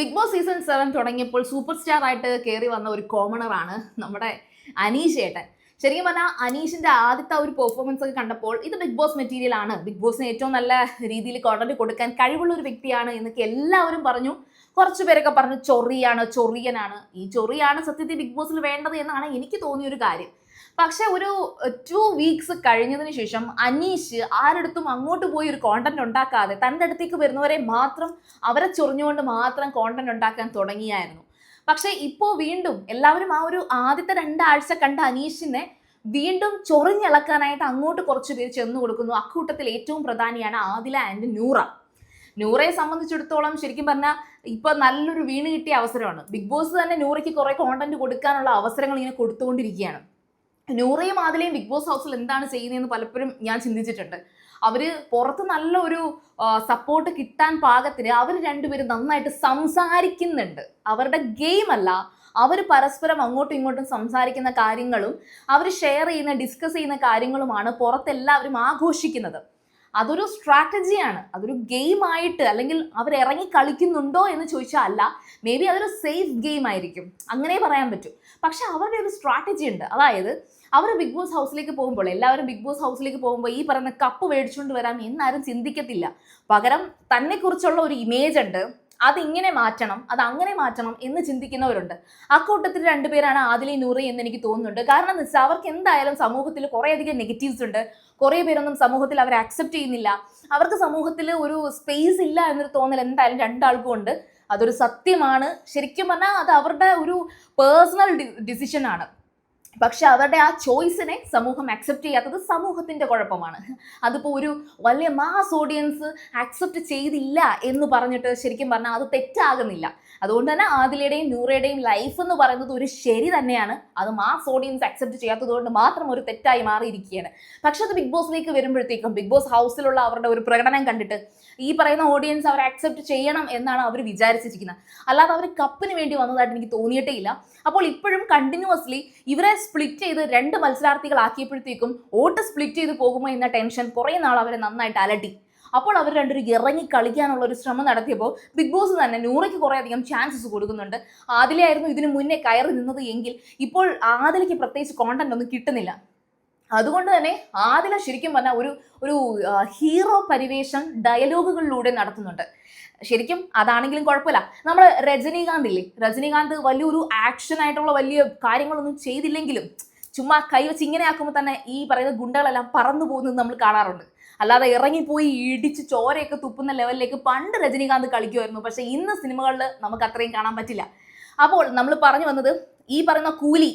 Big boss season 7 തുടങ്ങിയപ്പോൾ super star ആയിട്ട് കയറി വന്ന ഒരു കോമണറാണ് നമ്മുടെ അനീഷ് ഏട്ടൻ. ശരിക്കും പറഞ്ഞാൽ അനീഷിന്റെ ആദ്യത്തെ ഒരു പെർഫോമൻസ് ഒക്കെ കണ്ടപ്പോൾ ഇത് ബിഗ് ബോസ് മെറ്റീരിയൽ ആണ്, ബിഗ് ബോസിന് ഏറ്റവും നല്ല രീതിയിൽ കോണ്ടന്റ് കൊടുക്കാൻ കഴിവുള്ള ഒരു വ്യക്തിയാണ് എന്നൊക്കെ എല്ലാവരും പറഞ്ഞു. കുറച്ചു പേരൊക്കെ പറഞ്ഞു ചൊറിയനാണ്. ഈ ചൊറിയാണ് സത്യത്തിൽ ബിഗ് ബോസിൽ വേണ്ടത് എന്നാണ് എനിക്ക് തോന്നിയ ഒരു കാര്യം. പക്ഷെ ഒരു 2 വീക്സ് കഴിഞ്ഞതിന് ശേഷം അനീഷ് ആരടുത്തും അങ്ങോട്ട് പോയി ഒരു കോണ്ടന്റ് ഉണ്ടാക്കാതെ തൻ്റെ അടുത്തേക്ക് വരുന്നവരെ മാത്രം അവരെ ചൊറിഞ്ഞുകൊണ്ട് മാത്രം കോണ്ടന്റ് ഉണ്ടാക്കാൻ തുടങ്ങിയായിരുന്നു. പക്ഷെ ഇപ്പോൾ വീണ്ടും എല്ലാവരും ആ ഒരു ആദ്യത്തെ 2 ആഴ്ച കണ്ട അനീഷിനെ വീണ്ടും ചൊറിഞ്ഞിളക്കാനായിട്ട് അങ്ങോട്ട് കുറച്ച് പേര് ചെന്നു കൊടുക്കുന്നു. അക്കൂട്ടത്തിൽ ഏറ്റവും പ്രധാനിയാണ് ആദില ആൻഡ് നൂറ. നൂറയെ സംബന്ധിച്ചിടത്തോളം ശരിക്കും പറഞ്ഞാൽ ഇപ്പൊ നല്ലൊരു വീണ് കിട്ടിയ അവസരമാണ്. ബിഗ് ബോസ് തന്നെ നൂറയ്ക്ക് കുറെ കോണ്ടന്റ് കൊടുക്കാനുള്ള അവസരങ്ങൾ ഇങ്ങനെ കൊടുത്തുകൊണ്ടിരിക്കുകയാണ്. നൂറയും ആദിലയും ബിഗ് ബോസ് ഹൗസിൽ എന്താണ് ചെയ്യുന്നതെന്ന് പലപ്പോഴും ഞാൻ ചിന്തിച്ചിട്ടുണ്ട്. അവര് പുറത്ത് നല്ല ഒരു സപ്പോർട്ട് കിട്ടാൻ പാകത്തിന് അവർ രണ്ടുപേരും നന്നായിട്ട് സംസാരിക്കുന്നുണ്ട്. അവരുടെ ഗെയിം അല്ല, അവർ പരസ്പരം അങ്ങോട്ടും ഇങ്ങോട്ടും സംസാരിക്കുന്ന കാര്യങ്ങളും അവർ ഷെയർ ചെയ്യുന്ന ഡിസ്കസ് ചെയ്യുന്ന കാര്യങ്ങളുമാണ് പുറത്തെല്ലാവരും ആഘോഷിക്കുന്നത്. അതൊരു സ്ട്രാറ്റജിയാണ്, അതൊരു ഗെയിം ആയിട്ട് അല്ലെങ്കിൽ അവർ ഇറങ്ങി കളിക്കുന്നുണ്ടോ എന്ന് ചോദിച്ചാൽ അല്ല, മേ ബി അതൊരു സേഫ് ഗെയിം ആയിരിക്കും, അങ്ങനെ പറയാൻ പറ്റും. പക്ഷെ അവരുടെ ഒരു സ്ട്രാറ്റജി ഉണ്ട്. അതായത് അവർ ബിഗ് ബോസ് ഹൗസിലേക്ക് പോകുമ്പോൾ എല്ലാവരും ബിഗ് ബോസ് ഹൗസിലേക്ക് പോകുമ്പോൾ ഈ പറയുന്ന കപ്പ് മേടിച്ചുകൊണ്ട് വരാം എന്നാരും ചിന്തിക്കത്തില്ല. പകരം തന്നെ കുറിച്ചുള്ള ഒരു ഇമേജ് ഉണ്ട്, അതിങ്ങനെ മാറ്റണം, അത് അങ്ങനെ മാറ്റണം എന്ന് ചിന്തിക്കുന്നവരുണ്ട്. അക്കൂട്ടത്തിൽ 2 പേരാണ് ആദിലയും നൂറയും എന്ന് എനിക്ക് തോന്നുന്നുണ്ട്. കാരണം എന്ന് വെച്ചാൽ അവർക്ക് എന്തായാലും സമൂഹത്തിൽ കുറേയധികം നെഗറ്റീവ്സ് ഉണ്ട്. കുറേ പേരൊന്നും സമൂഹത്തിൽ അവരെ അക്സെപ്റ്റ് ചെയ്യുന്നില്ല. അവർക്ക് സമൂഹത്തിൽ ഒരു സ്പേസ് ഇല്ല എന്നൊരു തോന്നൽ എന്തായാലും 2 ആൾക്കും ഉണ്ട്. അതൊരു സത്യമാണ്. ശരിക്കും പറഞ്ഞാൽ അത് അവരുടെ ഒരു പേഴ്സണൽ ഡിസിഷൻ ആണ്. പക്ഷെ അവരുടെ ആ ചോയ്സിനെ സമൂഹം അക്സെപ്റ്റ് ചെയ്യാത്തത് സമൂഹത്തിന്റെ കുഴപ്പമാണ്. അതിപ്പോൾ ഒരു വലിയ മാസ് ഓഡിയൻസ് അക്സെപ്റ്റ് ചെയ്തില്ല എന്ന് പറഞ്ഞിട്ട് ശരിക്കും പറഞ്ഞാൽ അത് തെറ്റാകുന്നില്ല. അതുകൊണ്ട് തന്നെ ആദിലയുടെയും നൂറയുടെയും ലൈഫ് എന്ന് പറയുന്നത് ഒരു ശരി തന്നെയാണ്. അത് മാസ് ഓഡിയൻസ് അക്സെപ്റ്റ് ചെയ്യാത്തത് കൊണ്ട് മാത്രം ഒരു തെറ്റായി മാറിയിരിക്കുകയാണ്. പക്ഷെ അത് ബിഗ് ബോസിലേക്ക് വരുമ്പോഴത്തേക്കും ബിഗ് ബോസ് ഹൗസിലുള്ള അവരുടെ ഒരു പ്രകടനം കണ്ടിട്ട് ഈ പറയുന്ന ഓഡിയൻസ് അവരെ അക്സെപ്റ്റ് ചെയ്യണം എന്നാണ് അവർ വിചാരിച്ചിരിക്കുന്നത്. അല്ലാതെ അവർ കപ്പിന് വേണ്ടി വന്നതായിട്ട് എനിക്ക് തോന്നിയിട്ടേ ഇല്ല. അപ്പോൾ ഇപ്പോഴും കണ്ടിന്യൂസ്ലി ഇവരെ സ്പ്ലിറ്റ് ചെയ്ത് 2 മത്സരാർത്ഥികളാക്കിയപ്പോഴത്തേക്കും വോട്ട് സ്പ്ലിറ്റ് ചെയ്ത് പോകുമോ എന്ന ടെൻഷൻ കുറേ നാൾ അവരെ നന്നായിട്ട് അലട്ടി. അപ്പോൾ അവർ രണ്ടുപേരും ഇറങ്ങി കളിക്കാനുള്ള ഒരു ശ്രമം നടത്തിയപ്പോൾ ബിഗ് ബോസ് തന്നെ നൂറയ്ക്ക് കുറേ അധികം ചാൻസസ് കൊടുക്കുന്നുണ്ട്. ആദിലയായിരുന്നു ഇതിനു മുന്നേ കയറി നിന്നത് എങ്കിൽ ഇപ്പോൾ ആദിലയ്ക്ക് പ്രത്യേകിച്ച് കോണ്ടന്റ് ഒന്നും കിട്ടുന്നില്ല. അതുകൊണ്ട് തന്നെ ആദില ശരിക്കും പറഞ്ഞാൽ ഒരു ഹീറോ പരിവേഷം ഡയലോഗുകളിലൂടെ നടത്തുന്നുണ്ട്. ശരിക്കും അതാണെങ്കിലും കുഴപ്പമില്ല. നമ്മൾ രജനീകാന്ത് ഇല്ലേ, രജനീകാന്ത് വലിയൊരു ആക്ഷൻ ആയിട്ടുള്ള വലിയ കാര്യങ്ങളൊന്നും ചെയ്തില്ലെങ്കിലും ചുമ്മാ കൈവച്ച് ഇങ്ങനെ ആക്കുമ്പോൾ തന്നെ ഈ പറയുന്ന ഗുണ്ടകളെല്ലാം പറന്നു പോകുന്നത് നമ്മൾ കാണാറുണ്ട്. അല്ലാതെ ഇറങ്ങിപ്പോയി ഇടിച്ച് ചോരയൊക്കെ തുപ്പുന്ന ലെവലിലേക്ക് പണ്ട് രജനീകാന്ത് കളിക്കുമായിരുന്നു. പക്ഷെ ഇന്ന് സിനിമകളിൽ നമുക്ക് അത്രയും കാണാൻ പറ്റില്ല. അപ്പോൾ നമ്മൾ പറഞ്ഞു വന്നത് ഈ പറയുന്ന കൂലി,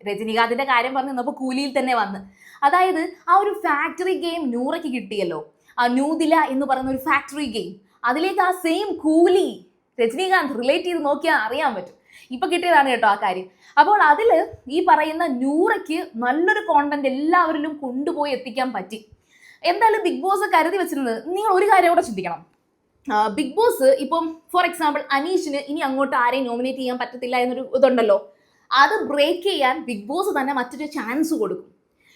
രജനീകാന്തിന്റെ കാര്യം പറഞ്ഞു വന്നപ്പോൾ കൂലിയിൽ തന്നെ വന്ന്, അതായത് ആ ഒരു ഫാക്ടറി ഗെയിം നൂറയ്ക്ക് കിട്ടിയല്ലോ, ആ ന്യൂദില എന്ന് പറയുന്ന ഒരു ഫാക്ടറി ഗെയിം, അതിലേക്ക് ആ സെയിം കൂലി രജനീകാന്ത് റിലേറ്റ് ചെയ്ത് നോക്കിയാൽ അറിയാൻ പറ്റും. ഇപ്പൊ കിട്ടിയതാണ് കേട്ടോ ആ കാര്യം. അപ്പോൾ അതില് ഈ പറയുന്ന നൂറയ്ക്ക് നല്ലൊരു കോണ്ടന്റ് എല്ലാവരിലും കൊണ്ടുപോയി എത്തിക്കാൻ പറ്റി. എന്തായാലും ബിഗ് ബോസ് കരുതി വെച്ചിരുന്നത്, നിങ്ങൾ ഒരു കാര്യം കൂടെ ചിന്തിക്കണം. ബിഗ് ബോസ് ഇപ്പം ഫോർ എക്സാമ്പിൾ അനീഷിന് ഇനി അങ്ങോട്ട് ആരെയും നോമിനേറ്റ് ചെയ്യാൻ പറ്റത്തില്ല എന്നൊരു ഇതുണ്ടല്ലോ, അത് ബ്രേക്ക് ചെയ്യാൻ ബിഗ് ബോസ് തന്നെ മറ്റൊരു ചാൻസ് കൊടുക്കും.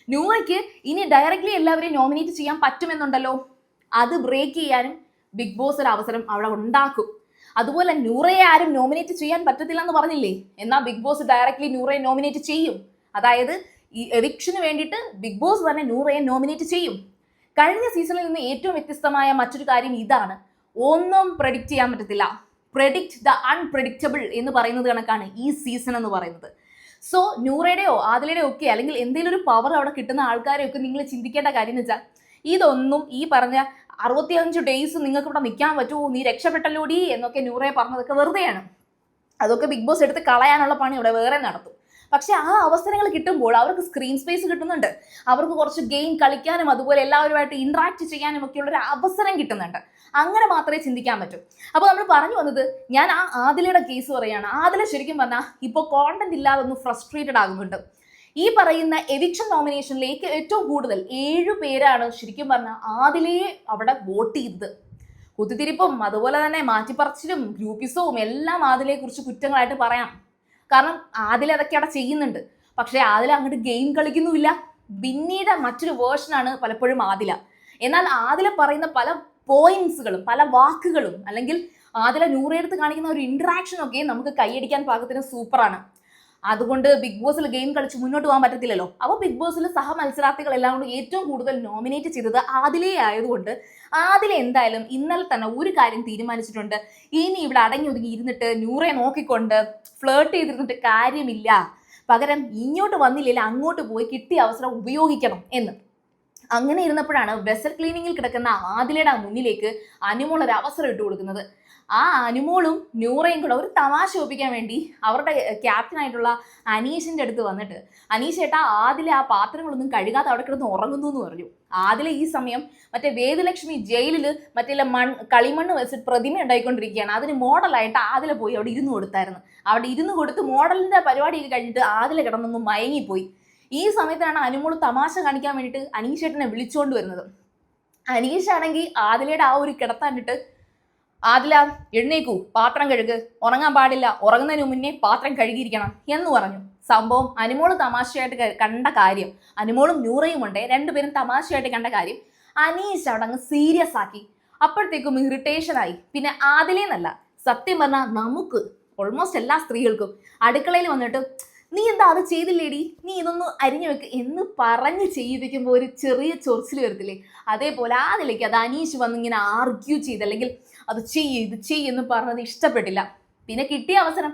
നൂറയ്ക്ക് ഇനി ഡയറക്റ്റ്ലി എല്ലാവരെയും നോമിനേറ്റ് ചെയ്യാൻ പറ്റുമെന്നുണ്ടല്ലോ, അത് ബ്രേക്ക് ചെയ്യാനും ബിഗ് ബോസ് ഒരു അവസരം അവിടെ ഉണ്ടാക്കും. അതുപോലെ നൂറയെ ആരും നോമിനേറ്റ് ചെയ്യാൻ പറ്റത്തില്ല എന്ന് പറഞ്ഞില്ലേ, എന്നാൽ ബിഗ് ബോസ് ഡയറക്റ്റ്ലി നൂറയെ നോമിനേറ്റ് ചെയ്യും. അതായത് ഈ എവിക്ഷന് വേണ്ടിയിട്ട് ബിഗ് ബോസ് തന്നെ നൂറയെ നോമിനേറ്റ് ചെയ്യും. കഴിഞ്ഞ സീസണിൽ നിന്ന് ഏറ്റവും വ്യത്യസ്തമായ മറ്റൊരു കാര്യം ഇതാണ്, ഒന്നും പ്രെഡിക്റ്റ് ചെയ്യാൻ പറ്റത്തില്ല. പ്രെഡിക്റ്റ് ദ അൺപ്രെഡിക്റ്റബിൾ എന്ന് പറയുന്നത് കണക്കാണ് ഈ സീസൺ എന്ന് പറയുന്നത്. സോ നൂറയുടെയോ ആദിലയുടെയോ ഒക്കെ അല്ലെങ്കിൽ എന്തെങ്കിലും ഒരു പവർ അവിടെ കിട്ടുന്ന ആൾക്കാരെയൊക്കെ നിങ്ങൾ ചിന്തിക്കേണ്ട കാര്യം എന്ന് വെച്ചാൽ, ഇതൊന്നും ഈ പറഞ്ഞ 65 ഡേയ്സ് നിങ്ങൾക്ക് ഇവിടെ നിൽക്കാൻ പറ്റുമോ, നീ രക്ഷപ്പെട്ടല്ലോടി എന്നൊക്കെ നൂറയെ പറഞ്ഞതൊക്കെ വെറുതെയാണ്. അതൊക്കെ ബിഗ് ബോസ് എടുത്ത് കളയാനുള്ള പണി ഇവിടെ വേറെ നടത്തും. പക്ഷെ ആ അവസരങ്ങൾ കിട്ടുമ്പോൾ അവർക്ക് സ്ക്രീൻ സ്പേസ് കിട്ടുന്നുണ്ട്, അവർക്ക് കുറച്ച് ഗെയിം കളിക്കാനും അതുപോലെ എല്ലാവരുമായിട്ട് ഇന്ററാക്ട് ചെയ്യാനും ഒക്കെയുള്ള ഒരു അവസരം കിട്ടുന്നുണ്ട്. അങ്ങനെ മാത്രമേ ചിന്തിക്കാൻ പറ്റൂ. അപ്പോൾ നമ്മൾ പറഞ്ഞു വന്നത്, ഞാൻ ആ ആദിലയുടെ കേസ് പറയുകയാണ്. ആദില ശരിക്കും പറഞ്ഞാൽ ഇപ്പോൾ കോണ്ടന്റ് ഇല്ലാതെ ഒന്ന് ഫ്രസ്ട്രേറ്റഡ് ആകുന്നുണ്ട്. ഈ പറയുന്ന എവിക്ഷൻ നോമിനേഷനിലേക്ക് ഏറ്റവും കൂടുതൽ 7 പേരാണ് ശരിക്കും പറഞ്ഞാൽ ആദിലയെ അവിടെ വോട്ട് ചെയ്തത്. കുത്തിത്തിരിപ്പും അതുപോലെ തന്നെ മാറ്റിപ്പറച്ചിലും ഗ്രൂപ്പിസവും എല്ലാം ആദിലയെ കുറിച്ച് കുറ്റങ്ങളായിട്ട് പറയാം. കാരണം ആദില അതൊക്കെ അവിടെ ചെയ്യുന്നുണ്ട്. പക്ഷേ ആദില അങ്ങോട്ട് ഗെയിം കളിക്കുന്നുമില്ല. പിന്നീട് മറ്റൊരു വേർഷനാണ് പലപ്പോഴും ആദില. എന്നാൽ ആദില പറയുന്ന പല പോയിന്റ്സുകളും പല വാക്കുകളും അല്ലെങ്കിൽ ആദില നൂറയെടുത്ത് കാണിക്കുന്ന ഒരു ഇന്ററാക്ഷൻ ഒക്കെ നമുക്ക് കൈയടിക്കാൻ പാകത്തിന് സൂപ്പറാണ്. അതുകൊണ്ട് ബിഗ് ബോസിൽ ഗെയിം കളിച്ച് മുന്നോട്ട് പോകാൻ പറ്റത്തില്ലല്ലോ. അപ്പോൾ ബിഗ് ബോസിൽ സഹ മത്സരാർത്ഥികളെല്ലാം കൊണ്ട് ഏറ്റവും കൂടുതൽ നോമിനേറ്റ് ചെയ്തത് ആദിലയെ ആയതുകൊണ്ട് ആദില എന്തായാലും ഇന്നലെ തന്നെ ഒരു കാര്യം തീരുമാനിച്ചിട്ടുണ്ട്. ഇനി ഇവിടെ അടങ്ങി ഒതുങ്ങി ഇരുന്നിട്ട് നൂറെ നോക്കിക്കൊണ്ട് ഫ്ലേർട്ട് ചെയ്തിരുന്നിട്ട് കാര്യമില്ല, പകരം ഇങ്ങോട്ട് വന്നില്ലെങ്കിൽ അങ്ങോട്ട് പോയി കിട്ടിയ അവസരം ഉപയോഗിക്കണം എന്ന്. അങ്ങനെ ഇരുന്നപ്പോഴാണ് വെസൽ ക്ലീനിങ്ങിൽ കിടക്കുന്ന ആദിലയുടെ മുന്നിലേക്ക് അനുമോൾ ഒരു അവസരം ഇട്ട് കൊടുക്കുന്നത്. ആ അനുമോളും നൂറയും കൂടെ ഒരു തമാശ ഒപ്പിക്കാൻ വേണ്ടി അവരുടെ ക്യാപ്റ്റനായിട്ടുള്ള അനീഷിന്റെ അടുത്ത് വന്നിട്ട്, അനീഷ് ഏട്ടാ ആദില ആ പാത്രങ്ങളൊന്നും കഴുകാതെ അവിടെ കിടന്ന് ഉറങ്ങുന്നു എന്ന് പറഞ്ഞു. ആദില ഈ സമയം മറ്റേ വേദലക്ഷ്മി ജയിലിൽ മറ്റേ കളിമണ്ണ് വെച്ചിട്ട് പ്രതിമ ഉണ്ടായിക്കൊണ്ടിരിക്കുകയാണ്. അതിന് മോഡലായിട്ട് ആദില പോയി അവിടെ ഇരുന്ന് കൊടുത്തായിരുന്നു. അവിടെ ഇരുന്ന് കൊടുത്ത് മോഡലിന്റെ പരിപാടിയൊക്കെ കഴിഞ്ഞിട്ട് ആദില കിടന്നൊന്നും മയങ്ങിപ്പോയി. ഈ സമയത്താണ് അനുമോൾ തമാശ കാണിക്കാൻ വേണ്ടിയിട്ട് അനീഷേട്ടനെ വിളിച്ചുകൊണ്ട് വരുന്നത്. അനീഷ് ആണെങ്കിൽ ആദിലയുടെ ആ ഒരു കിടത്താനിട്ട്, ആദില എഴുന്നേക്കൂ, പാത്രം കഴുക്, ഉറങ്ങാൻ പാടില്ല, ഉറങ്ങുന്നതിന് മുന്നേ പാത്രം കഴുകിയിരിക്കണം എന്ന് പറഞ്ഞു. സംഭവം അനുമോള് തമാശയായിട്ട് കണ്ട കാര്യം, അനുമോളും നൂറയും ഉണ്ട് രണ്ടുപേരും തമാശയായിട്ട് കണ്ട കാര്യം അനീഷ് അവിടെ അങ്ങ് സീരിയസ് ആക്കി. അപ്പോഴത്തേക്കും ഇറിറ്റേഷനായി. പിന്നെ ആദിലേന്നല്ല, സത്യം പറഞ്ഞാൽ നമുക്ക് ഓൾമോസ്റ്റ് എല്ലാ സ്ത്രീകൾക്കും അടുക്കളയിൽ വന്നിട്ട് നീ എന്താ അത് ചെയ്തില്ലേടി, നീ ഇതൊന്ന് അരിഞ്ഞു വെക്ക് എന്ന് പറഞ്ഞ് ചെയ്യിപ്പിക്കുമ്പോൾ ഒരു ചെറിയ ചൊറിച്ചിൽ വരത്തില്ലേ, അതേപോലെ അതിലേക്ക് അത് അനീഷ് വന്നിങ്ങനെ ആർഗ്യൂ ചെയ്ത് അല്ലെങ്കിൽ അത് ഇത് എന്ന് പറഞ്ഞത് ഇഷ്ടപ്പെട്ടില്ല. പിന്നെ കിട്ടിയ അവസരം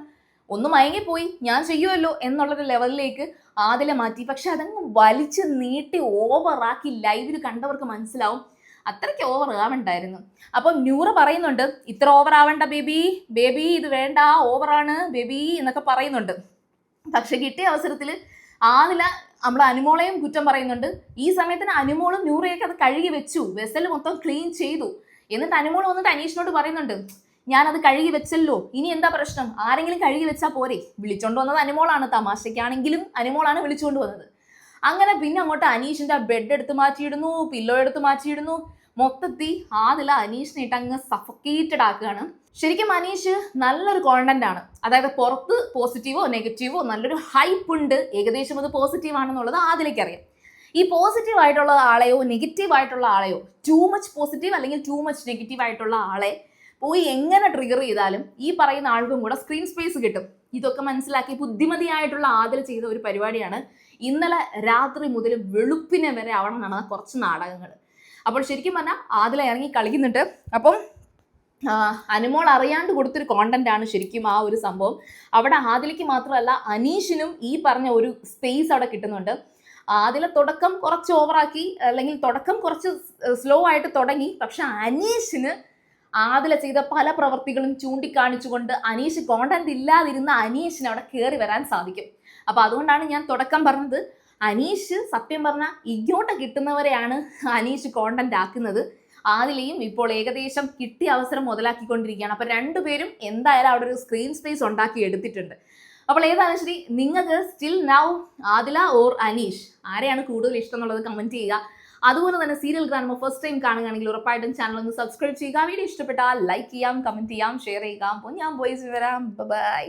ഒന്ന് മയങ്ങിപ്പോയി, ഞാൻ ചെയ്യുമല്ലോ എന്നുള്ളൊരു ലെവലിലേക്ക് ആദില മാറ്റി. പക്ഷെ അതങ്ങ് വലിച്ച് നീട്ടി ഓവറാക്കി ലൈവിൽ കണ്ടവർക്ക് മനസ്സിലാവും അത്രയ്ക്ക് ഓവർ ആവണ്ടായിരുന്നു. അപ്പം നൂറ പറയുന്നുണ്ട്, ഇത്ര ഓവർ ആവണ്ട ബേബി, ബേബി ഇത് വേണ്ട, ഓവറാണ് ബേബി എന്നൊക്കെ പറയുന്നുണ്ട്. പക്ഷെ കിട്ടിയ അവസരത്തിൽ ആദില നമ്മളെ അനുമോളെയും കുറ്റം പറയുന്നുണ്ട്. ഈ സമയത്തിന് അനുമോളും നൂറയൊക്കെ അത് കഴുകി വെച്ചു, വെസൽ മൊത്തം ക്ലീൻ ചെയ്തു. എന്നിട്ട് അനുമോൾ വന്നിട്ട് അനീഷിനോട് പറയുന്നുണ്ട്, ഞാനത് കഴുകി വെച്ചല്ലോ, ഇനി എന്താ പ്രശ്നം, ആരെങ്കിലും കഴുകി വെച്ചാൽ പോരെ. വിളിച്ചോണ്ട് വന്നത് അനുമോളാണ്, തമാശയ്ക്കാണെങ്കിലും അനുമോളാണ് വിളിച്ചുകൊണ്ട് വന്നത്. അങ്ങനെ പിന്നെ അങ്ങോട്ട് അനീഷിന്റെ ബെഡ് എടുത്ത് മാറ്റിയിടുന്നു, പില്ലോ എടുത്ത് മാറ്റിയിടുന്നു. മൊത്തത്തിൽ ആദില അനീഷിനെ ഇട്ട് അങ്ങ് സഫക്കേറ്റഡ് ആക്കുകയാണ്. ശരിക്കും അനീഷ് നല്ലൊരു കോണ്ടന്റ് ആണ്. അതായത് പുറത്ത് പോസിറ്റീവോ നെഗറ്റീവോ നല്ലൊരു ഹൈപ്പ് ഉണ്ട്, ഏകദേശം അത് പോസിറ്റീവ് ആണെന്നുള്ളത് ആദിലേക്ക് അറിയാം. ഈ പോസിറ്റീവ് ആയിട്ടുള്ള ആളെയോ നെഗറ്റീവ് ആയിട്ടുള്ള ആളെയോ, ടൂ മച്ച് പോസിറ്റീവ് അല്ലെങ്കിൽ ടൂ മച്ച് നെഗറ്റീവ് ആയിട്ടുള്ള ആളെ പോയി എങ്ങനെ ട്രിഗർ ചെയ്താലും ഈ പറയുന്ന ആൾക്കും കൂടെ സ്ക്രീൻ സ്പേസ് കിട്ടും. ഇതൊക്കെ മനസ്സിലാക്കി ബുദ്ധിമതിയായിട്ടുള്ള ആദില ചെയ്ത ഒരു പരിപാടിയാണ് ഇന്നലെ രാത്രി മുതൽ വെളുപ്പിനെ വരെ അവിടെ നടന്ന കുറച്ച് നാടകങ്ങൾ. അപ്പോൾ ശരിക്കും പറഞ്ഞാൽ ആദില ഇറങ്ങി കളിക്കുന്നുണ്ട്. അപ്പം അനുമോൾ അറിയാണ്ട് കൊടുത്തൊരു കോണ്ടന്റ് ആണ് ശരിക്കും ആ ഒരു സംഭവം. അവിടെ ആദിലയ്ക്ക് മാത്രമല്ല അനീഷിനും ഈ പറഞ്ഞ ഒരു സ്പേസ് അവിടെ കിട്ടുന്നുണ്ട്. ആദില തുടക്കം കുറച്ച് ഓവറാക്കി, അല്ലെങ്കിൽ തുടക്കം കുറച്ച് സ്ലോ ആയിട്ട് തുടങ്ങി. പക്ഷെ അനീഷിന് ആദില ചെയ്ത പല പ്രവർത്തികളും ചൂണ്ടിക്കാണിച്ചുകൊണ്ട് അനീഷ് കോണ്ടന്റ് ഇല്ലാതിരുന്ന അനീഷിന് അവിടെ കയറി വരാൻ സാധിക്കും. അപ്പൊ അതുകൊണ്ടാണ് ഞാൻ തുടക്കം പറഞ്ഞത്, അനീഷ് സത്യം പറഞ്ഞാൽ ഇങ്ങോട്ട് കിട്ടുന്നവരെയാണ് അനീഷ് കോണ്ടന്റ് ആക്കുന്നത്. ആദിലയും ഇപ്പോൾ ഏകദേശം കിട്ടിയ അവസരം മുതലാക്കിക്കൊണ്ടിരിക്കുകയാണ്. അപ്പൊ രണ്ടുപേരും എന്തായാലും അവിടെ ഒരു സ്ക്രീൻ സ്പേസ് ഉണ്ടാക്കി എടുത്തിട്ടുണ്ട്. അപ്പോൾ ഏതാണ് ശരി, നിങ്ങൾക്ക് still now Adila or Aneesh ആരെയാണ് കൂടുതൽ ഇഷ്ടം എന്നുള്ളത് കമന്റ് ചെയ്യുക. അതുപോലെ തന്നെ സീരിയൽ ഗ്രാൻഡ് ഫസ്റ്റ് ടൈം കാണുകയാണെങ്കിൽ ഉറപ്പായിട്ടും ചാനൽ ഒന്ന് സബ്സ്ക്രൈബ് ചെയ്യുക. വീഡിയോ ഇഷ്ടപ്പെട്ടാൽ ലൈക്ക് ചെയ്യാം, കമന്റ് ചെയ്യാം, ഷെയർ ചെയ്യുക. അപ്പോൾ ഞാൻ വരാം. ബൈ.